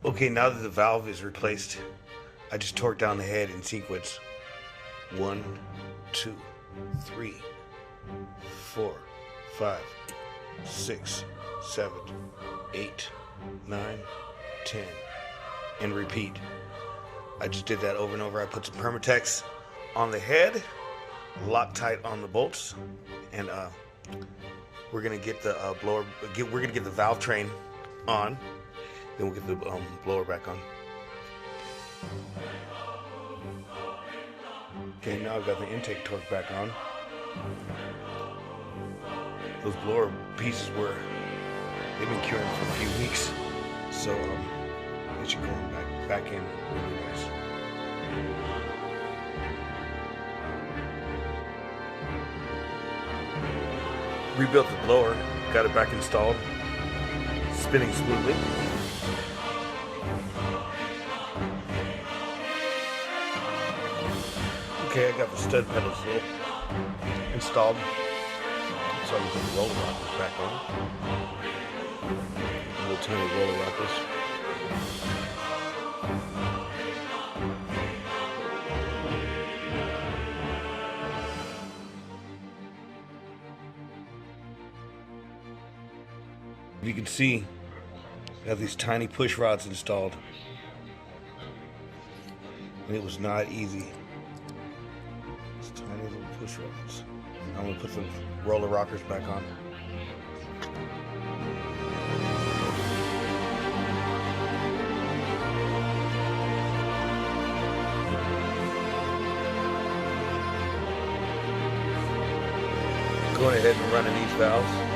Okay, now that the valve is replaced, I just torque down the head in sequence. 1, 2, 3, 4, 5, 6, 7, 8, 9, 10, and repeat. I just did that over and over. I put some Permatex on the head, Loctite on the bolts, and we're gonna get the blower. We're gonna get the valve train on. Then we'll get the blower back on. Okay, now I've got the intake torque back on. Those blower pieces they've been curing for a few weeks, so they should go back in really nice. Rebuilt the blower, got it back installed, spinning smoothly. Okay, I got the stud pedals installed, so I can put the roller rockers back on. Little tiny roller rockers. You can see I have these tiny push rods installed, and it was not easy. These tiny little push rods. I'm gonna put the roller rockers back on. Going ahead and running these valves.